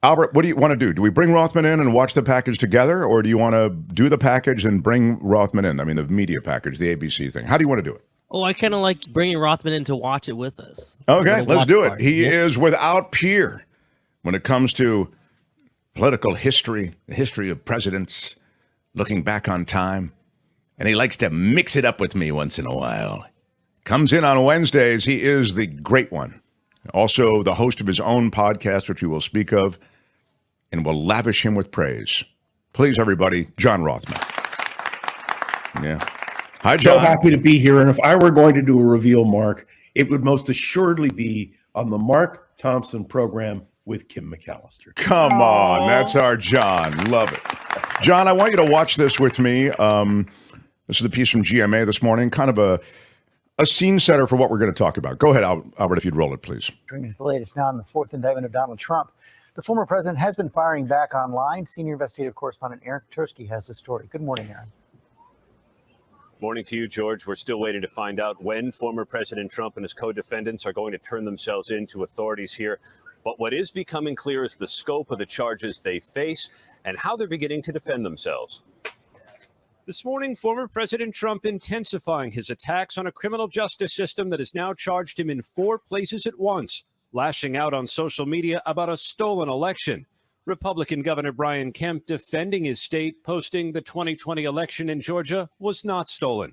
Albert, what do you want to do? Do we bring Rothman in and watch the package together, or do you want to do the package and bring Rothman in? I mean, the media package, the ABC thing. How do you want to do it? Oh, I kind of like bringing Rothman in to watch it with us. Okay, let's do it. He is without peer when it comes to political history, the history of presidents, looking back on time. And he likes to mix it up with me once in a while. Comes in on Wednesdays. He is the great one. Also the host of his own podcast, which we will speak of, and will lavish him with praise. Please, everybody, John Rothman. Yeah. Hi, John. So happy to be here. And if I were going to do a reveal, Mark, it would most assuredly be on the Mark Thompson program with Kim McAllister. Come on. That's our John. Love it. John, I want you to watch this with me. This is a piece from GMA this morning, kind of a scene setter for what we're going to talk about. Go ahead, Albert, if you'd roll it, please. The latest now on the fourth indictment of Donald Trump. The former president has been firing back online. Senior investigative correspondent Aaron Tursky has the story. Good morning, Aaron. Morning to you, George. We're still waiting to find out when former President Trump and his co-defendants are going to turn themselves in to authorities here. But what is becoming clear is the scope of the charges they face and how they're beginning to defend themselves. This morning, former President Trump intensifying his attacks on a criminal justice system that has now charged him in 4 places at once, lashing out on social media about a stolen election. Republican Governor Brian Kemp defending his state, posting the 2020 election in Georgia was not stolen.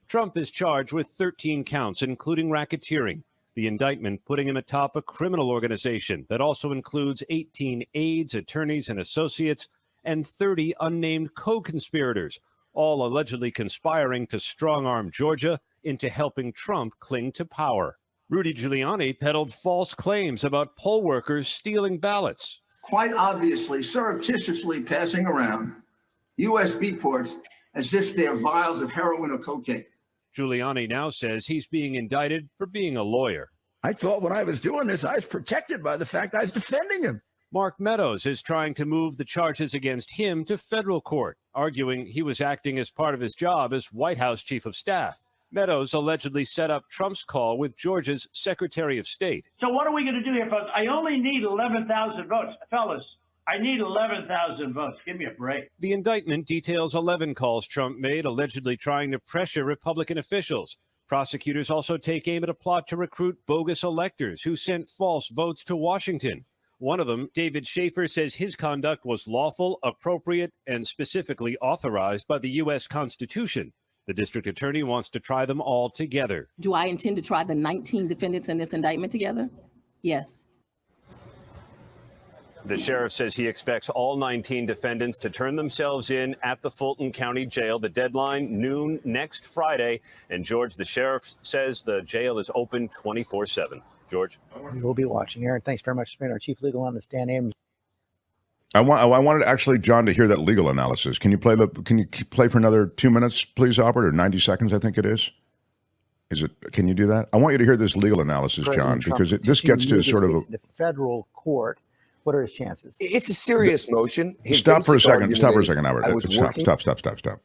Trump is charged with 13 counts, including racketeering. The indictment putting him atop a criminal organization that also includes 18 aides, attorneys, and associates, and 30 unnamed co-conspirators, all allegedly conspiring to strong-arm Georgia into helping Trump cling to power. Rudy Giuliani peddled false claims about poll workers stealing ballots. Quite obviously, surreptitiously passing around USB ports as if they're vials of heroin or cocaine. Giuliani now says he's being indicted for being a lawyer. I thought when I was doing this, I was protected by the fact I was defending him. Mark Meadows is trying to move the charges against him to federal court, arguing he was acting as part of his job as White House chief of staff. Meadows allegedly set up Trump's call with Georgia's Secretary of State. So what are we going to do here, folks? I only need 11,000 votes. Fellas, I need 11,000 votes. Give me a break. The indictment details 11 calls Trump made, allegedly trying to pressure Republican officials. Prosecutors also take aim at a plot to recruit bogus electors who sent false votes to Washington. One of them, David Schaefer, says his conduct was lawful, appropriate, and specifically authorized by the U.S. Constitution. The district attorney wants to try them all together. Do I intend to try the 19 defendants in this indictment together? Yes. The sheriff says he expects all 19 defendants to turn themselves in at the Fulton County Jail. The deadline, noon next Friday. And George, the sheriff says the jail is open 24/7. George? We will be watching. Aaron, thanks very much for being our chief legal analyst, Dan Ames. I wanted actually John to hear that legal analysis. Can you play for another 2 minutes, please, Albert, or 90 seconds? I think it is. Can you do that? I want you to hear this legal analysis, John, because this gets to sort of the federal court. What are his chances? It's a serious motion. Stop for a second, Albert. Stop.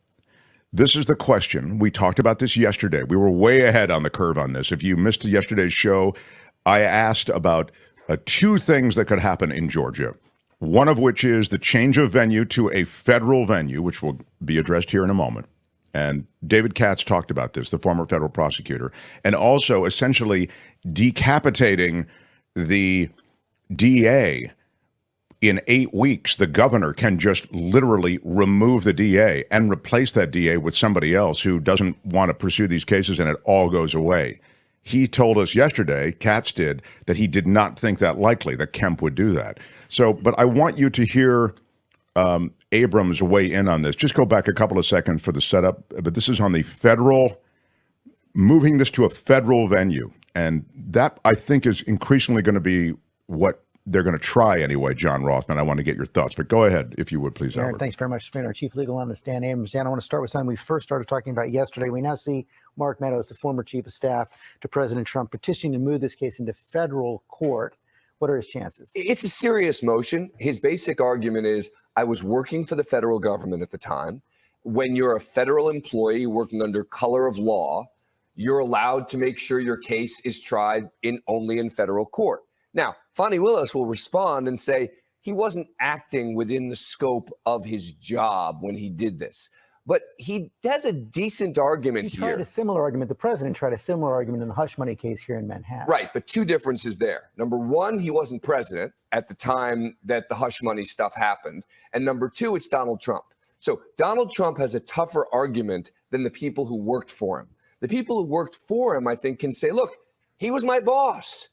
This is the question. We talked about this yesterday. We were way ahead on the curve on this. If you missed yesterday's show, I asked about 2 things that could happen in Georgia. One of which is the change of venue to a federal venue, which will be addressed here in a moment. And David Katz talked about this, the former federal prosecutor, and also essentially decapitating the DA. In 8 weeks, the governor can just literally remove the DA and replace that DA with somebody else who doesn't want to pursue these cases, and it all goes away. He told us yesterday, Katz did, that he did not think that likely, that Kemp would do that. So, but I want you to hear Abrams weigh in on this. Just go back a couple of seconds for the setup. But this is on the federal, moving this to a federal venue. And that, I think, is increasingly going to be what they're going to try anyway, John Rothman. I want to get your thoughts. But go ahead, if you would, please, Aaron, Albert. thanks very much for being our chief legal analyst, Dan Abrams. Dan, I want to start with something we first started talking about yesterday. We now see Mark Meadows, the former chief of staff to President Trump, petitioning to move this case into federal court. What are his chances? It's a serious motion. His basic argument is, I was working for the federal government at the time. When you're a federal employee working under color of law, you're allowed to make sure your case is tried only in federal court. Now, Fonnie Willis will respond and say, he wasn't acting within the scope of his job when he did this. But he has a decent argument He here. tried a similar argument. The president tried a similar argument in the hush money case here in Manhattan. Right, but two differences there. Number one, he wasn't president at the time that the hush money stuff happened. And number two, it's Donald Trump. So Donald Trump has a tougher argument than the people who worked for him. The people who worked for him, I think, can say, look, he was my boss.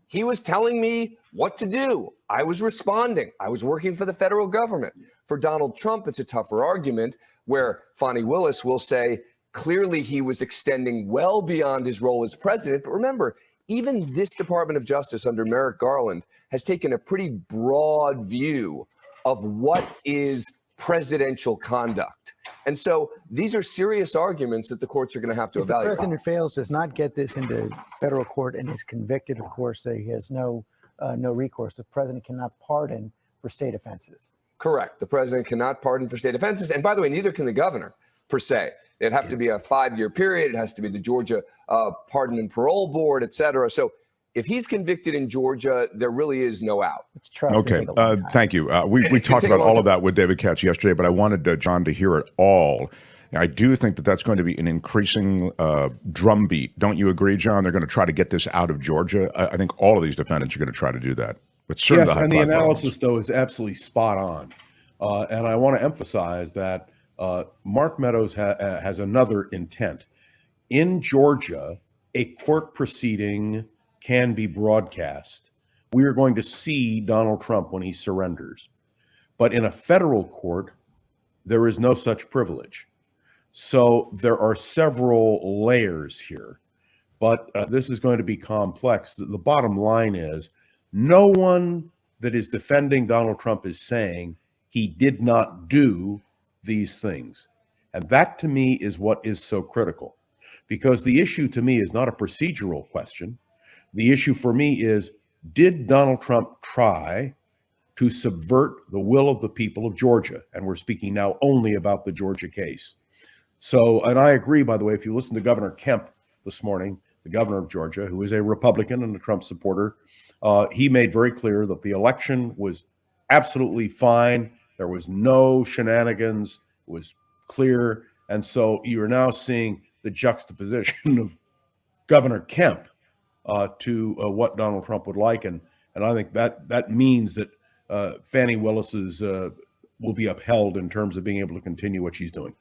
He was telling me what to do. I was responding. I was working for the federal government. For Donald Trump, it's a tougher argument where Fani Willis will say, clearly he was extending well beyond his role as president. But remember, even this Department of Justice under Merrick Garland has taken a pretty broad view of what is presidential conduct. And so these are serious arguments that the courts are going to have to evaluate. If the president fails, does not get this into federal court and is convicted, of course, he has no recourse. The president cannot pardon for state offenses. Correct. The president cannot pardon for state offenses. And by the way, neither can the governor, per se. It'd have to be a 5-year period. It has to be the Georgia Pardon and Parole Board, et cetera. So if he's convicted in Georgia, there really is no out. Okay. Thank you. We talked about all of that with David Katz yesterday, but I wanted John to hear it all. I do think that that's going to be an increasing drumbeat. Don't you agree, John? They're going to try to get this out of Georgia. I think all of these defendants are going to try to do that. But certainly yes, and the analysis, though, is absolutely spot on. And I want to emphasize that Mark Meadows has another intent. In Georgia, a court proceeding can be broadcast. We are going to see Donald Trump when he surrenders. But in a federal court, there is no such privilege. So there are several layers here. But this is going to be complex. The bottom line is no one that is defending Donald Trump is saying he did not do these things. And that, to me, is what is so critical. Because the issue to me is not a procedural question. The issue for me is, did Donald Trump try to subvert the will of the people of Georgia? And we're speaking now only about the Georgia case. So, and I agree, by the way, if you listen to Governor Kemp this morning, the governor of Georgia, who is a Republican and a Trump supporter, he made very clear that the election was absolutely fine. There was no shenanigans. It was clear. And so you're now seeing the juxtaposition of Governor Kemp to what Donald Trump would like. And I think that means that Fani Willis's will be upheld in terms of being able to continue what she's doing.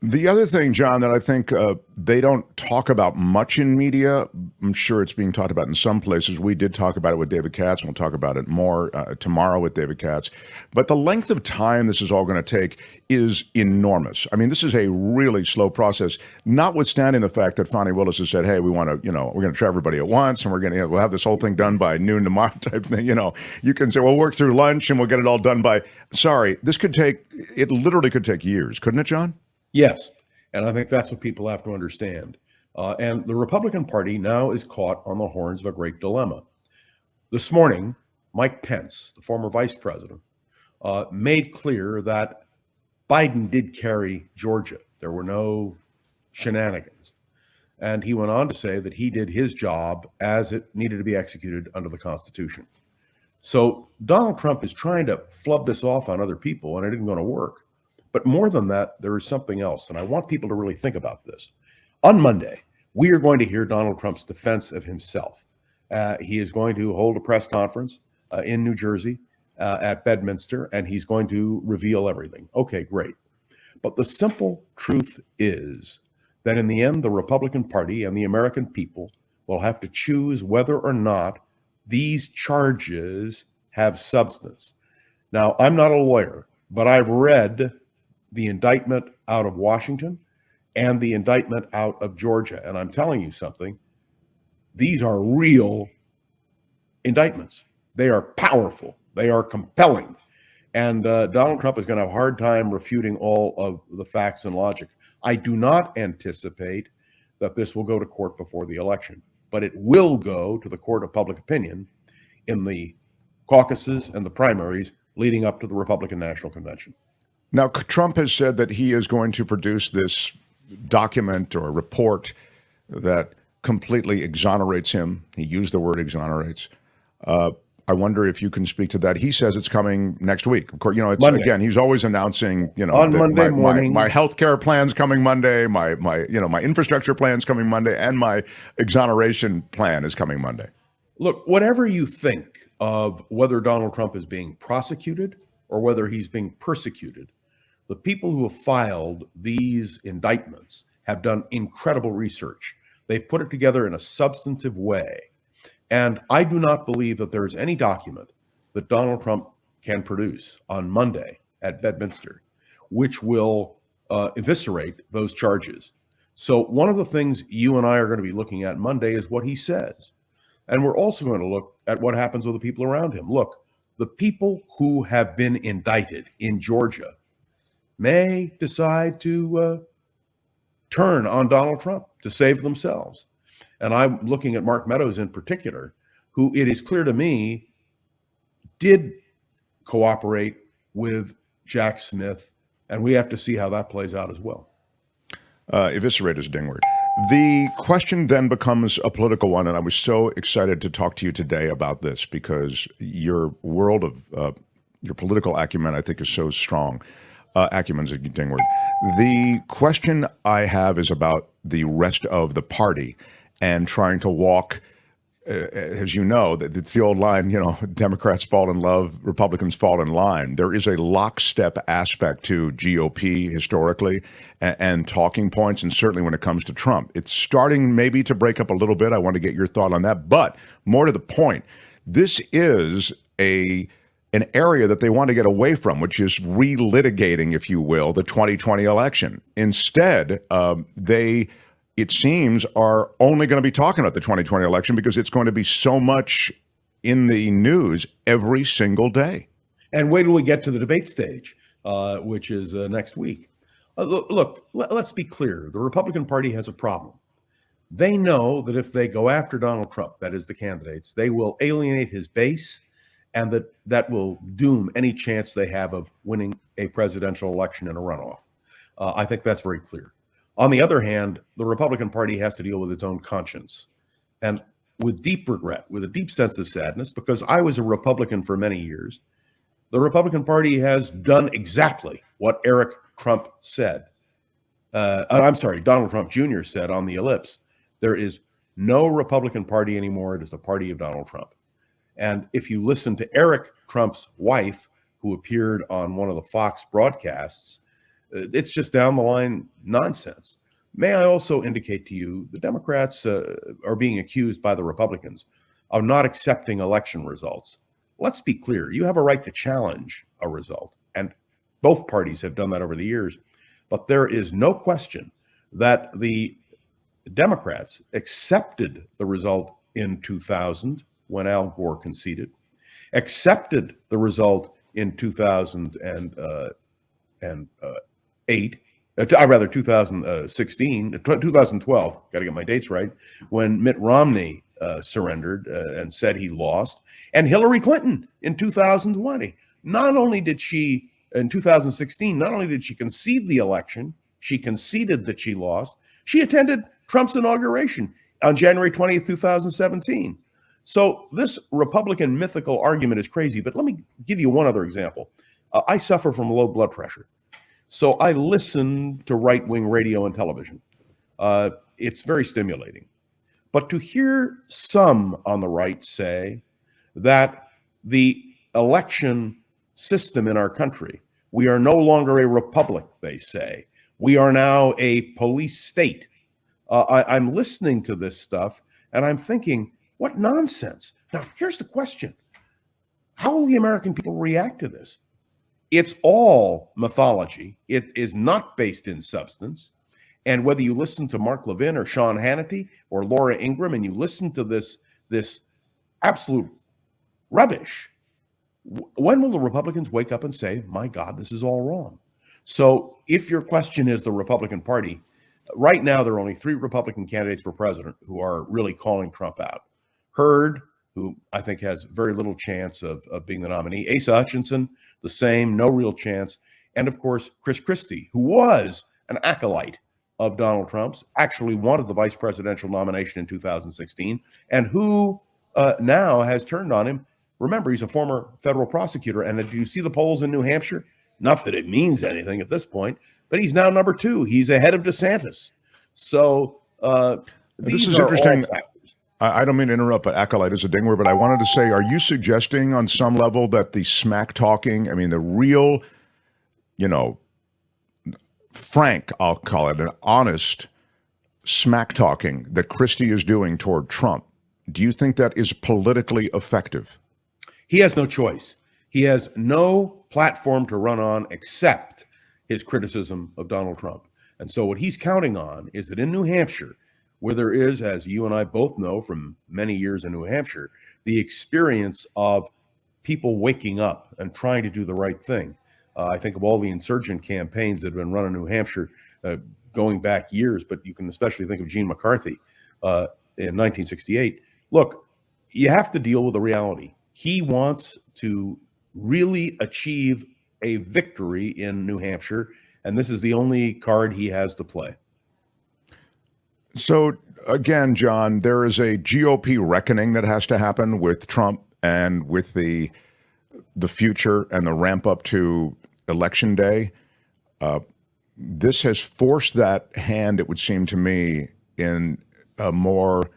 The other thing, John, that I think they don't talk about much in media, I'm sure it's being talked about in some places. We did talk about it with David Katz, and we'll talk about it more tomorrow with David Katz. But the length of time this is all going to take is enormous. I mean, this is a really slow process, notwithstanding the fact that Fani Willis has said, hey, we want to, we're going to try everybody at once, and we'll have this whole thing done by noon tomorrow type thing. You can say, we'll work through lunch and we'll get it all done by, sorry, it literally could take years, couldn't it, John? Yes, and I think that's what people have to understand. And the Republican Party now is caught on the horns of a great dilemma. This morning, Mike Pence, the former vice president, made clear that Biden did carry Georgia. There were no shenanigans. And he went on to say that he did his job as it needed to be executed under the Constitution. So Donald Trump is trying to flub this off on other people, and it isn't going to work. But more than that, there is something else, and I want people to really think about this. On Monday, we are going to hear Donald Trump's defense of himself. He is going to hold a press conference in New Jersey at Bedminster, and he's going to reveal everything. Okay, great. But the simple truth is that in the end, the Republican Party and the American people will have to choose whether or not these charges have substance. Now, I'm not a lawyer, but I've read the indictment out of Washington and the indictment out of Georgia. And I'm telling you something, these are real indictments. They are powerful. They are compelling. And Donald Trump is going to have a hard time refuting all of the facts and logic. I do not anticipate that this will go to court before the election, but it will go to the court of public opinion in the caucuses and the primaries leading up to the Republican National Convention. Now, Trump has said that he is going to produce this document or report that completely exonerates him. He used the word exonerates. I wonder if you can speak to that. He says it's coming next week. Of course, you know, it's Monday. again, he's always announcing, you know, On that Monday morning. my healthcare plan's coming Monday, my infrastructure plan's coming Monday, and my exoneration plan is coming Monday. Look, whatever you think of whether Donald Trump is being prosecuted or whether he's being persecuted, the people who have filed these indictments have done incredible research. They've put it together in a substantive way. And I do not believe that there is any document that Donald Trump can produce on Monday at Bedminster which will eviscerate those charges. So one of the things you and I are going to be looking at Monday is what he says. And we're also going to look at what happens with the people around him. Look, the people who have been indicted in Georgia may decide to turn on Donald Trump to save themselves. And I'm looking at Mark Meadows in particular, who it is clear to me did cooperate with Jack Smith. And we have to see how that plays out as well. Eviscerate is a ding word. The question then becomes a political one, and I was so excited to talk to you today about this because your world of your political acumen, I think, is so strong. Acumen's a ding word. The question I have is about the rest of the party and trying to walk, as you know, that it's the old line, you know, Democrats fall in love, Republicans fall in line. There is a lockstep aspect to GOP historically and talking points, and certainly when it comes to Trump. It's starting maybe to break up a little bit. I want to get your thought on that. But more to the point, this is an area that they want to get away from, which is relitigating, if you will, the 2020 election. Instead, they, it seems, are only going to be talking about the 2020 election because it's going to be so much in the news every single day. And wait till we get to the debate stage, which is next week. Look, let's be clear. The Republican Party has a problem. They know that if they go after Donald Trump, that is the candidates, they will alienate his base, and that will doom any chance they have of winning a presidential election in a runoff. I think that's very clear. On the other hand, the Republican Party has to deal with its own conscience. And with deep regret, with a deep sense of sadness, because I was a Republican for many years, the Republican Party has done exactly what Eric Trump said. Donald Trump Jr. said on the ellipse. There is no Republican Party anymore. It is the party of Donald Trump. And if you listen to Eric Trump's wife, who appeared on one of the Fox broadcasts, it's just down the line nonsense. May I also indicate to you, the Democrats are being accused by the Republicans of not accepting election results. Let's be clear. You have a right to challenge a result, and both parties have done that over the years. But there is no question that the Democrats accepted the result in 2000 when Al Gore conceded, accepted the result in 2016, 2012, got to get my dates right, when Mitt Romney surrendered and said he lost, and Hillary Clinton in 2020. Not only did she, in 2016, not only did she concede the election, she conceded that she lost, she attended Trump's inauguration on January 20th, 2017. So this Republican mythical argument is crazy, but let me give you one other example. I suffer from low blood pressure. So I listen to right-wing radio and television. It's very stimulating. But to hear some on the right say that the election system in our country, we are no longer a republic, they say. We are now a police state. I'm listening to this stuff, and I'm thinking, what nonsense. Now, here's the question. How will the American people react to this? It's all mythology. It is not based in substance. And whether you listen to Mark Levin or Sean Hannity or Laura Ingraham and you listen to this absolute rubbish, when will the Republicans wake up and say, my God, this is all wrong? So if your question is the Republican Party, right now there are only 3 Republican candidates for president who are really calling Trump out. Hurd, who I think has very little chance of being the nominee. Asa Hutchinson, the same, no real chance. And of course, Chris Christie, who was an acolyte of Donald Trump's, actually wanted the vice presidential nomination in 2016, and who now has turned on him. remember, he's a former federal prosecutor. And did you see the polls in New Hampshire? Not that it means anything at this point, but he's now number 2. He's ahead of DeSantis. So this is interesting. I don't mean to interrupt, but acolyte is a dingler, but I wanted to say, are you suggesting on some level that the smack talking, I mean, the real, frank, I'll call it, an honest smack talking that Christie is doing toward Trump, do you think that is politically effective? He has no choice. He has no platform to run on except his criticism of Donald Trump. And so what he's counting on is that in New Hampshire, where there is, as you and I both know from many years in New Hampshire, the experience of people waking up and trying to do the right thing. I think of all the insurgent campaigns that have been run in New Hampshire going back years, but you can especially think of Gene McCarthy in 1968. Look, you have to deal with the reality. He wants to really achieve a victory in New Hampshire, and this is the only card he has to play. So again, John, there is a GOP reckoning that has to happen with Trump and with the future and the ramp up to Election Day. This has forced that hand, it would seem to me, in a more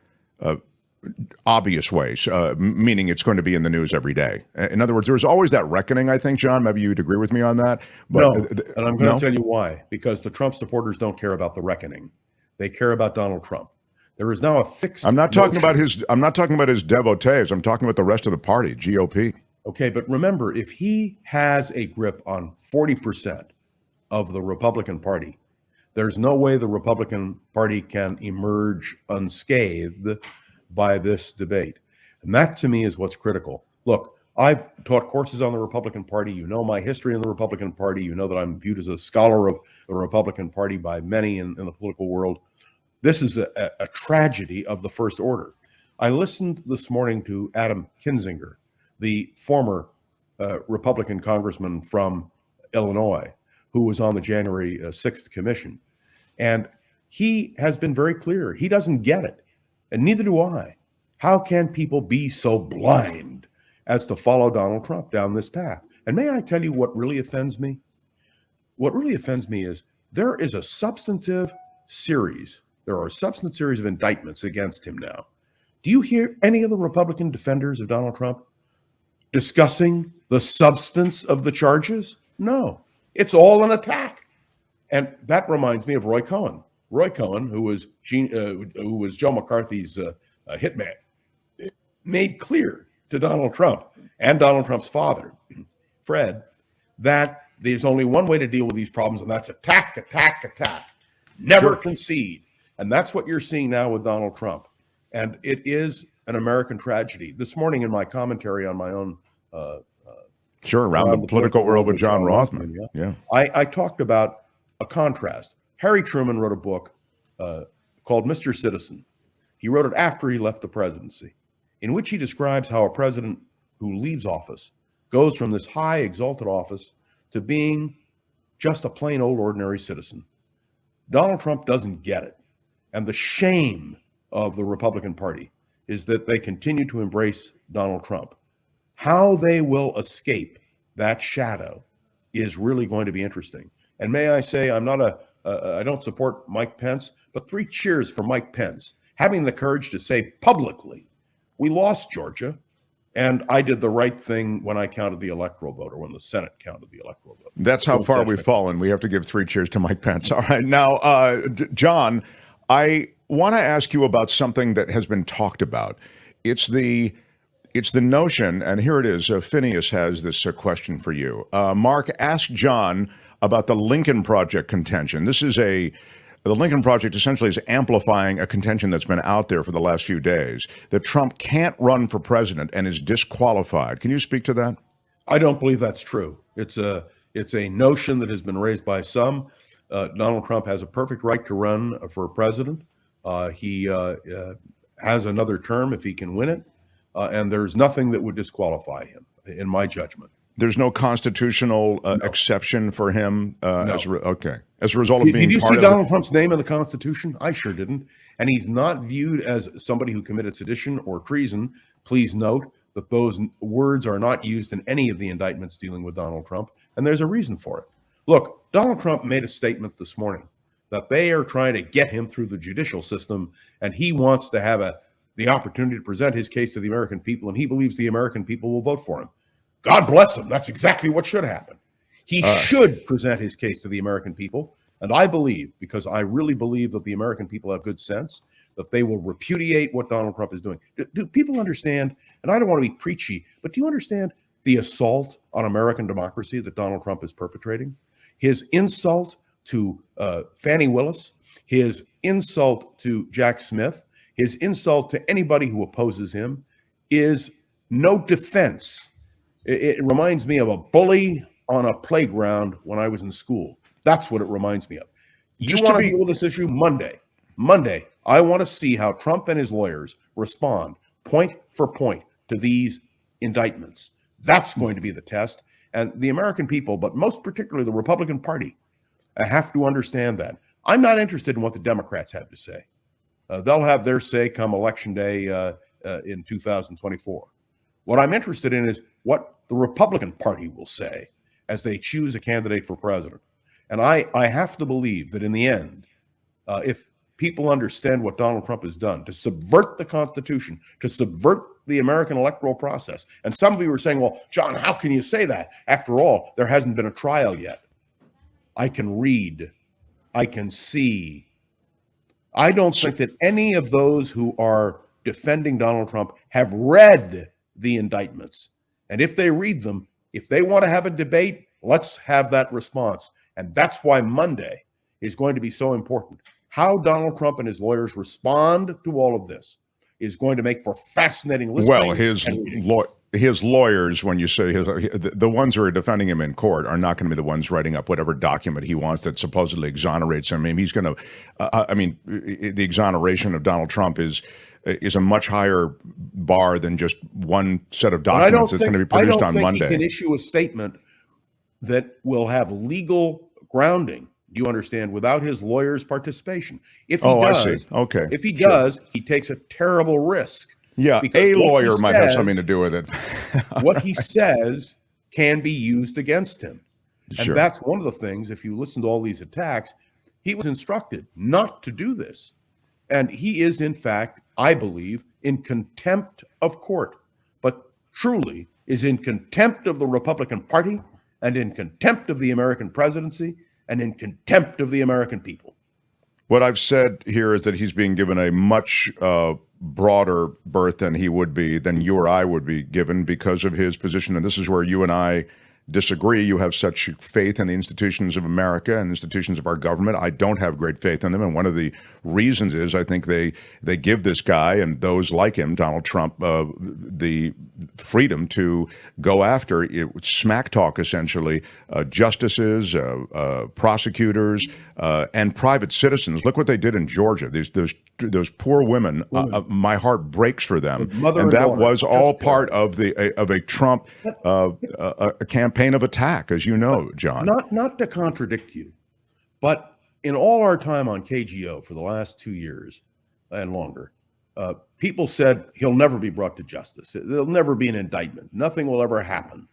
obvious way, meaning it's going to be in the news every day. In other words, there's always that reckoning, I think, John. Maybe you'd agree with me on that. But, no, and I'm going to tell you why. Because the Trump supporters don't care about the reckoning. They care about Donald Trump. There is now a fixed. I'm not talking about his devotees. I'm talking about the rest of the party, GOP. Okay, but remember, if he has a grip on 40% of the Republican Party, there's no way the Republican Party can emerge unscathed by this debate. And that, to me, is what's critical. Look, I've taught courses on the Republican Party. You know my history in the Republican Party. You know that I'm viewed as a scholar of the Republican Party by many in the political world. This is a tragedy of the first order. I listened this morning to Adam Kinzinger, the former Republican congressman from Illinois, who was on the January 6th commission. And he has been very clear. He doesn't get it, and neither do I. How can people be so blind as to follow Donald Trump down this path? And may I tell you what really offends me? What really offends me is there is a substantive series. There are a substantive series of indictments against him now. Do you hear any of the Republican defenders of Donald Trump discussing the substance of the charges? No, it's all an attack. And that reminds me of Roy Cohn. Roy Cohn, who was Joe McCarthy's hitman, made clear to Donald Trump and Donald Trump's father, Fred, that there's only one way to deal with these problems, and that's attack, attack, attack. Never concede. And that's what you're seeing now with Donald Trump. And it is an American tragedy. This morning in my commentary on my own around the political world with John Rothmann. Yeah. I talked about a contrast. Harry Truman wrote a book called Mr. Citizen. He wrote it after he left the presidency, in which he describes how a president who leaves office goes from this high exalted office to being just a plain old ordinary citizen. Donald Trump doesn't get it. And the shame of the Republican Party is that they continue to embrace Donald Trump. How they will escape that shadow is really going to be interesting. And may I say, I don't support Mike Pence, but 3 cheers for Mike Pence, having the courage to say publicly, we lost Georgia, and I did the right thing when I counted the electoral vote, or when the Senate counted the electoral vote. That's how far we've fallen. We have to give 3 cheers to Mike Pence. All right. Now, John, I want to ask you about something that has been talked about. It's the notion, and here it is. Phineas has this question for you. Mark, ask John about the Lincoln Project contention. The Lincoln Project essentially is amplifying a contention that's been out there for the last few days, that Trump can't run for president and is disqualified. Can you speak to that? I don't believe that's true. It's a notion that has been raised by some. Donald Trump has a perfect right to run for president. He has another term if he can win it, and there's nothing that would disqualify him, in my judgment. There's no constitutional exception for him. No. As a result of being. Did you part see of Donald Trump's name in the Constitution? I sure didn't. And he's not viewed as somebody who committed sedition or treason. Please note that those words are not used in any of the indictments dealing with Donald Trump, and there's a reason for it. Look, Donald Trump made a statement this morning that they are trying to get him through the judicial system, and he wants to have the opportunity to present his case to the American people, and he believes the American people will vote for him. God bless him. That's exactly what should happen. He should present his case to the American people, and I believe, because I really believe that the American people have good sense, that they will repudiate what Donald Trump is doing. Do people understand, and I don't want to be preachy, but do you understand the assault on American democracy that Donald Trump is perpetrating? His insult to Fannie Willis, his insult to Jack Smith, his insult to anybody who opposes him is no defense. It reminds me of a bully on a playground when I was in school. That's what it reminds me of. You want to deal with this issue Monday. Monday, I want to see how Trump and his lawyers respond point for point to these indictments. That's going to be the test. And the American people, but most particularly the Republican Party, have to understand that. I'm not interested in what the Democrats have to say. They'll have their say come Election Day in 2024. What I'm interested in is what the Republican Party will say as they choose a candidate for president. And I have to believe that in the end, if people understand what Donald Trump has done to subvert the Constitution, to subvert the American electoral process. And some of you are saying, well, John, how can you say that? After all, there hasn't been a trial yet. I can read. I can see. I don't think that any of those who are defending Donald Trump have read the indictments. And if they read them, if they want to have a debate, let's have that response. And that's why Monday is going to be so important. How Donald Trump and his lawyers respond to all of this is going to make for fascinating listening. Well, his lawyers, when you say the ones who are defending him in court, are not going to be the ones writing up whatever document he wants that supposedly exonerates him. I mean, he's going to. The exoneration of Donald Trump is a much higher bar than just one set of documents that's going to be produced on Monday. He can issue a statement that will have legal grounding. Do you understand? Without his lawyer's participation. If he does, I see. Okay. If he does, he takes a terrible risk. Yeah, a lawyer might have something to do with it. What he says can be used against him. And Sure. that's one of the things, if you listen to all these attacks, he was instructed not to do this. And he is, in fact, I believe, in contempt of court, but truly is in contempt of the Republican Party and in contempt of the American presidency and in contempt of the American people. What I've said here is that he's being given a much broader berth than you or I would be given because of his position. And this is where you and I disagree. You have such faith in the institutions of America and institutions of our government. I don't have great faith in them. And one of the reasons is I think they give this guy and those like him, Donald Trump, the freedom to go after smack talk, essentially, justices, prosecutors, and private citizens. Look what they did in Georgia. Those poor women. My heart breaks for them. And that was all part of a Trump a campaign of attack, as you know, John. Not to contradict you, but in all our time on KGO for the last 2 years and longer, people said he'll never be brought to justice. There'll never be an indictment. Nothing will ever happen.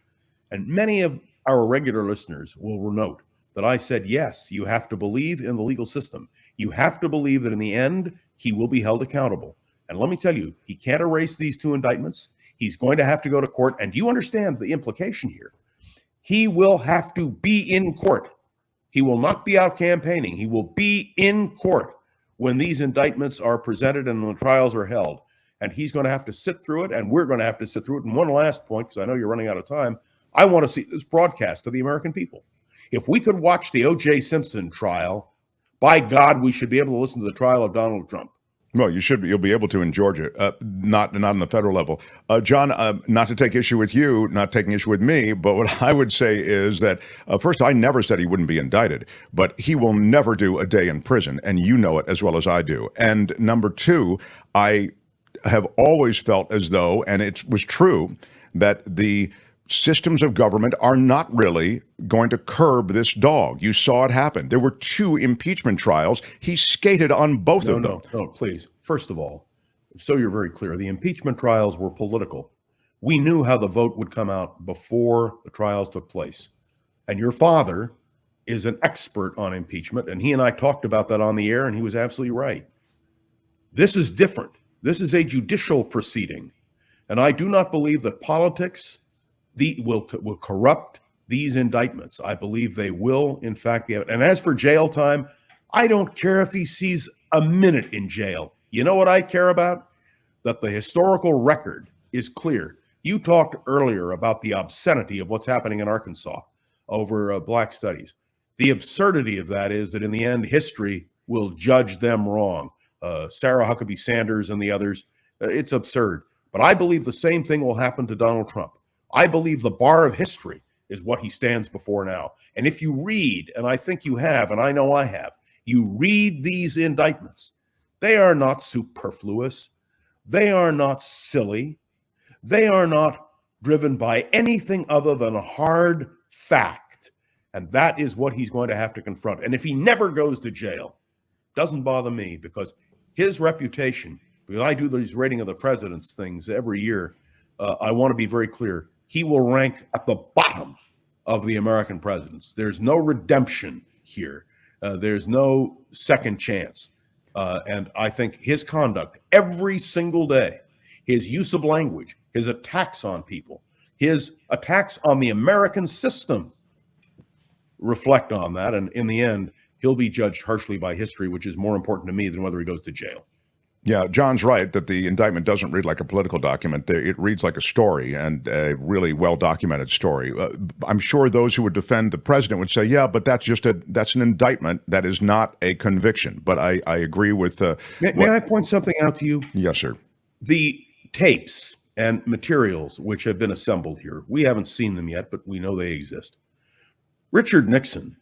And many of our regular listeners will note that I said, yes, you have to believe in the legal system. You have to believe that in the end, he will be held accountable. And let me tell you, he can't erase these 2 indictments. He's going to have to go to court. And do you understand the implication here? He will have to be in court. He will not be out campaigning. He will be in court when these indictments are presented and the trials are held. And he's going to have to sit through it, and we're going to have to sit through it. And one last point, because I know you're running out of time, I want to see this broadcast to the American people. If we could watch the O.J. Simpson trial, by God, we should be able to listen to the trial of Donald Trump. Well, you'll be able to in Georgia, not on the federal level. John, not to take issue with you, not taking issue with me, but what I would say is that, first, I never said he wouldn't be indicted, but he will never do a day in prison, and you know it as well as I do. And number 2, I have always felt as though, and it was true, that the systems of government are not really going to curb this dog. You saw it happen. There were 2 impeachment trials. He skated on both of them. No, please. First of all, so you're very clear, the impeachment trials were political. We knew how the vote would come out before the trials took place. And your father is an expert on impeachment, and he and I talked about that on the air, and he was absolutely right. This is different. This is a judicial proceeding, and I do not believe that politics will corrupt these indictments. I believe they will, in fact, be. And as for jail time, I don't care if he sees a minute in jail. You know what I care about? That the historical record is clear. You talked earlier about the obscenity of what's happening in Arkansas over black studies. The absurdity of that is that in the end, history will judge them wrong. Sarah Huckabee Sanders and the others, it's absurd. But I believe the same thing will happen to Donald Trump. I believe the bar of history is what he stands before now. And if you read, and I think you have, and I know I have, you read these indictments, they are not superfluous. They are not silly. They are not driven by anything other than a hard fact. And that is what he's going to have to confront. And if he never goes to jail, doesn't bother me, because his reputation, because I do these rating of the president's things every year, I want to be very clear. He will rank at the bottom of the American presidents. There's no redemption here. There's no second chance. And I think his conduct every single day, his use of language, his attacks on people, his attacks on the American system reflect on that. And in the end, he'll be judged harshly by history, which is more important to me than whether he goes to jail. Yeah, John's right that the indictment doesn't read like a political document. It reads like a story, and a really well-documented story. I'm sure those who would defend the president would say, yeah, but that's an indictment. That is not a conviction. But I agree with... May I point something out to you? Yes, sir. The tapes and materials which have been assembled here, we haven't seen them yet, but we know they exist. Richard Nixon,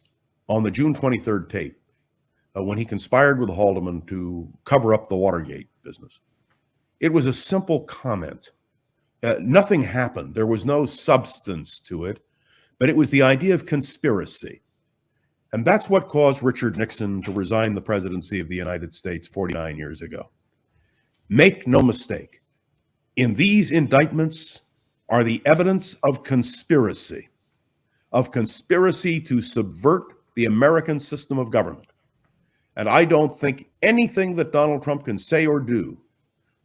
on the June 23rd tape, when he conspired with Haldeman to cover up the Watergate business, it was a simple comment. Nothing happened. There was no substance to it, but it was the idea of conspiracy. And that's what caused Richard Nixon to resign the presidency of the United States 49 years ago. Make no mistake, in these indictments are the evidence of conspiracy to subvert the American system of government. And I don't think anything that Donald Trump can say or do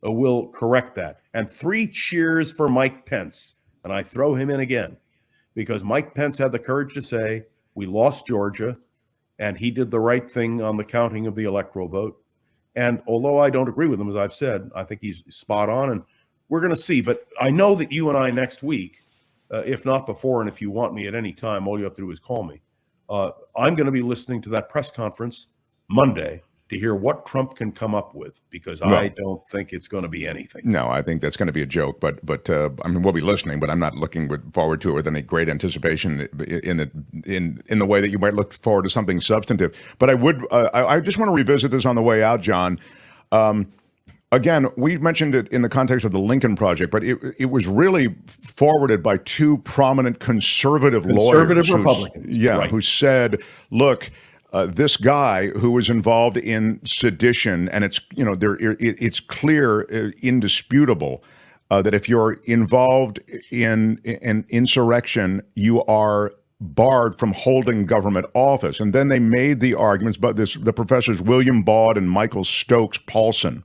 will correct that. And 3 cheers for Mike Pence. And I throw him in again, because Mike Pence had the courage to say, we lost Georgia, and he did the right thing on the counting of the electoral vote. And although I don't agree with him, as I've said, I think he's spot on, and we're going to see. But I know that you and I next week, if not before, and if you want me at any time, all you have to do is call me. I'm going to be listening to that press conference Monday to hear what Trump can come up with, because I don't think it's going to be anything. No, I think that's going to be a joke. But I mean, we'll be listening, but I'm not looking forward to it with any great anticipation in the way that you might look forward to something substantive. But I just want to revisit this on the way out, John. Again, we mentioned it in the context of the Lincoln Project, but it was really forwarded by 2 prominent conservative lawyers, Republicans, right, who said, look, this guy who was involved in sedition, and it's clear, indisputable, that if you're involved in an insurrection, you are barred from holding government office. And then they made the arguments, but the professors William Baud and Michael Stokes Paulson,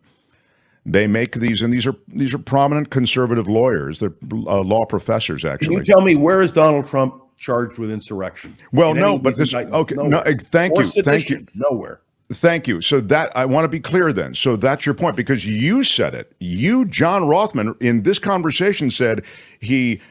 they make these, and these are prominent conservative lawyers. They're law professors, actually. Can you tell me, where is Donald Trump charged with insurrection? Well, no, but this, okay, no, thank you. Nowhere. Thank you. So that, I want to be clear then. So that's your point, because you said it. You, John Rothmann, in this conversation said he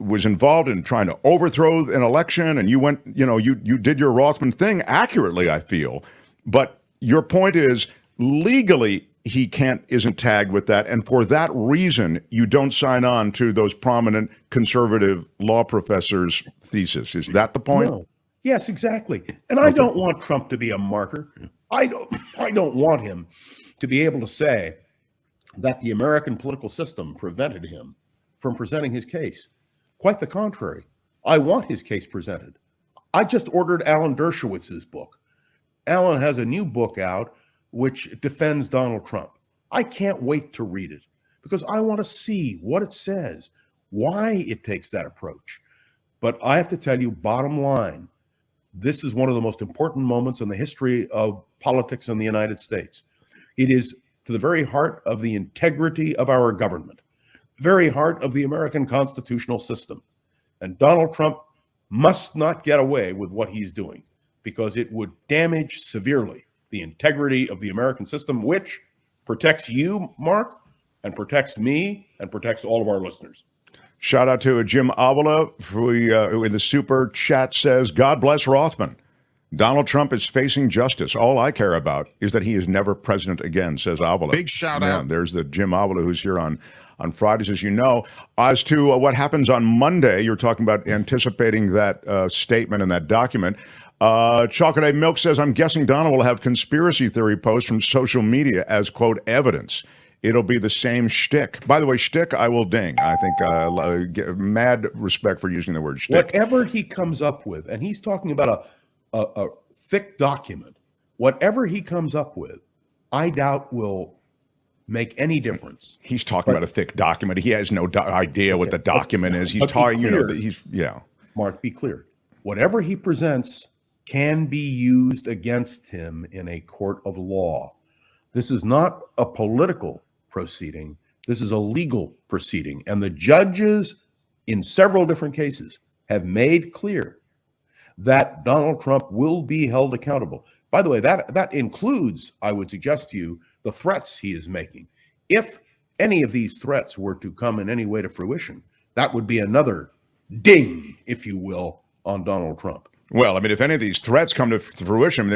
was involved in trying to overthrow an election, and you went, you did your Rothmann thing accurately, I feel. But your point is, legally, he isn't tagged with that, and for that reason, you don't sign on to those prominent conservative law professors' thesis. Is that the point? No. Yes, exactly. And I don't want Trump to be a martyr. I don't want him to be able to say that the American political system prevented him from presenting his case. Quite the contrary. I want his case presented. I just ordered Alan Dershowitz's book. Alan has a new book out which defends Donald Trump. I can't wait to read it, because I want to see what it says. why it takes that approach. But I have to tell you, bottom line, this is one of the most important moments in the history of politics in the United States. It is to the very heart of the integrity of our government, very heart of the American constitutional system. And Donald Trump must not get away with what he's doing, because it would damage severely the integrity of the American system, which protects you, Mark, and protects me, and protects all of our listeners. Shout out to Jim Avila, who in the super chat says, God bless Rothman. Donald Trump is facing justice. All I care about is that he is never president again, says Avila. Big shout out. There's the Jim Avila who's here on Fridays, as you know. As to what happens on Monday, you're talking about anticipating that statement and that document. Chocolate Milk says, I'm guessing Donald will have conspiracy theory posts from social media as, quote, evidence. It'll be the same shtick. By the way, shtick, I will ding. I think mad respect for using the word shtick. Whatever he comes up with, and he's talking about a thick document, whatever he comes up with, I doubt will make any difference. He's talking about a thick document. He has no idea what the document is. He's talking, Mark, be clear. Whatever he presents can be used against him in a court of law. This is not a political proceeding. This is a legal proceeding. And the judges in several different cases have made clear that Donald Trump will be held accountable. By the way, that includes, I would suggest to you, the threats he is making. If any of these threats were to come in any way to fruition, that would be another ding, if you will, on Donald Trump. Well, I mean, if any of these threats come to fruition,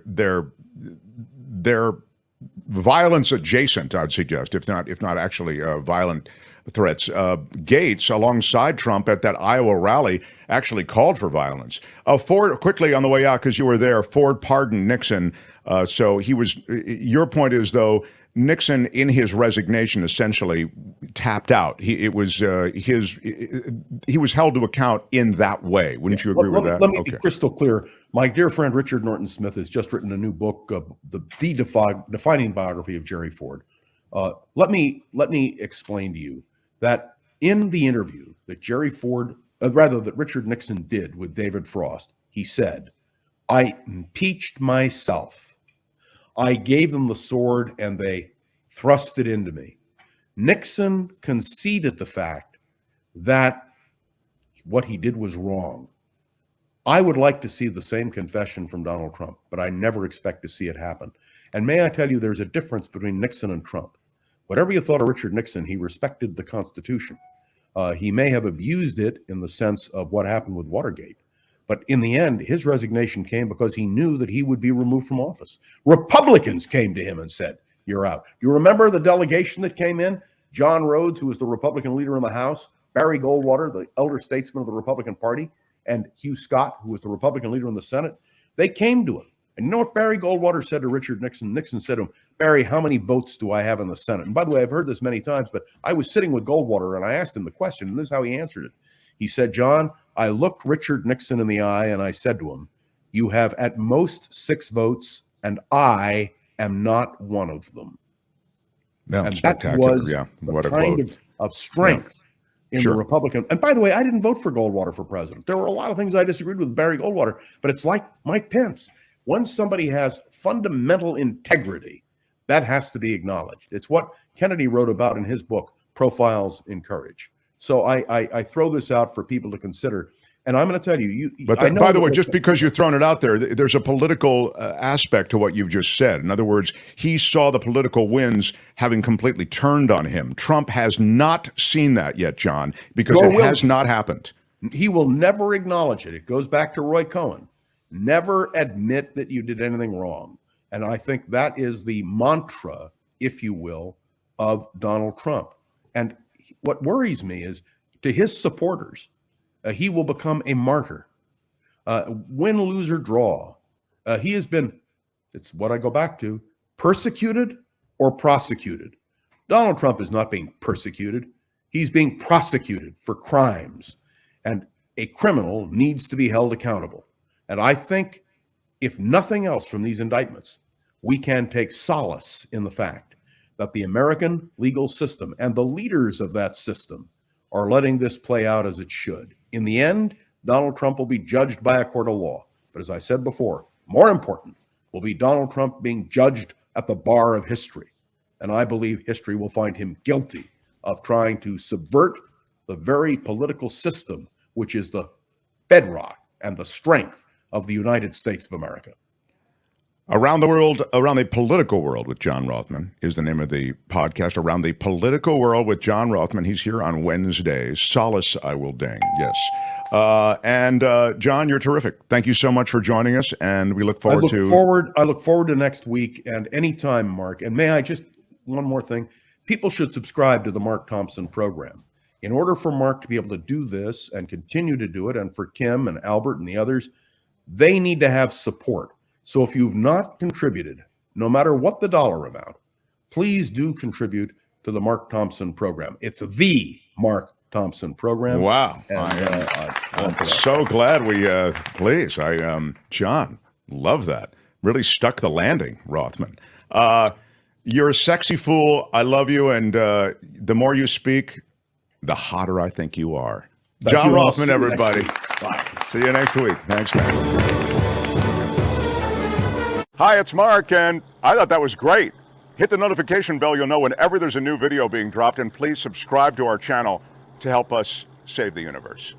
they're violence adjacent, I'd suggest, if not actually violent threats. Gates, alongside Trump at that Iowa rally, actually called for violence. Ford, quickly on the way out, because you were there, Ford pardoned Nixon. So he was. Your point is, though, Nixon, in his resignation, essentially tapped out. He was held to account in that way. Wouldn't you agree with that? Let me be crystal clear. My dear friend Richard Norton Smith has just written a new book, the defining biography of Jerry Ford. Let me explain to you that in the interview that that Richard Nixon did with David Frost, he said, "I impeached myself. I gave them the sword and they thrust it into me." Nixon conceded the fact that what he did was wrong. I would like to see the same confession from Donald Trump, but I never expect to see it happen. And may I tell you, there's a difference between Nixon and Trump. Whatever you thought of Richard Nixon, he respected the Constitution. He may have abused it in the sense of what happened with Watergate. But in the end, his resignation came because he knew that he would be removed from office. Republicans came to him and said, "You're out." Do you remember the delegation that came in? John Rhodes, who was the Republican leader in the House, Barry Goldwater, the elder statesman of the Republican Party, and Hugh Scott, who was the Republican leader in the Senate. They came to him. And you know what Barry Goldwater said to Richard Nixon? Nixon said to him, "Barry, how many votes do I have in the Senate?" And by the way, I've heard this many times, but I was sitting with Goldwater and I asked him the question, and this is how he answered it. He said, "John, I looked Richard Nixon in the eye and I said to him, you have at most 6 votes and I am not one of them." Yeah, and spectacular. That was what the kind of strength in the Republican. And by the way, I didn't vote for Goldwater for president. There were a lot of things I disagreed with Barry Goldwater, but it's like Mike Pence. Once somebody has fundamental integrity, that has to be acknowledged. It's what Kennedy wrote about in his book, Profiles in Courage. So I throw this out for people to consider. And I'm going to tell you, But by the way, just because you're throwing it out there, there's a political aspect to what you've just said. In other words, he saw the political winds having completely turned on him. Trump has not seen that yet, John, because it has not happened. He will never acknowledge it. It goes back to Roy Cohn. Never admit that you did anything wrong. And I think that is the mantra, if you will, of Donald Trump. And what worries me is, to his supporters, he will become a martyr. Win, lose, or draw. He has been, it's what I go back to, persecuted or prosecuted. Donald Trump is not being persecuted. He's being prosecuted for crimes. And a criminal needs to be held accountable. And I think, if nothing else from these indictments, we can take solace in the fact that the American legal system and the leaders of that system are letting this play out as it should. In the end, Donald Trump will be judged by a court of law. But as I said before, more important will be Donald Trump being judged at the bar of history. And I believe history will find him guilty of trying to subvert the very political system, which is the bedrock and the strength of the United States of America. Around the World, Around the Political World with John Rothman is the name of the podcast. Around the Political World with John Rothman. He's here on Wednesdays. Solace I will ding. Yes. John, you're terrific. Thank you so much for joining us, and we look forward I look forward to next week and anytime, Mark. And may I just, one more thing. People should subscribe to the Mark Thompson program. In order for Mark to be able to do this and continue to do it, and for Kim and Albert and the others, they need to have support. So if you've not contributed, no matter what the dollar amount, please do contribute to the Mark Thompson program. It's the Mark Thompson program. Wow. And, I'm so glad John, love that. Really stuck the landing, Rothman. You're a sexy fool. I love you. And the more you speak, the hotter I think you are. John Rothman, everybody. Bye. See you next week. Thanks, man. Hi, it's Mark, and I thought that was great. Hit the notification bell. You'll know whenever there's a new video being dropped, and please subscribe to our channel to help us save the universe.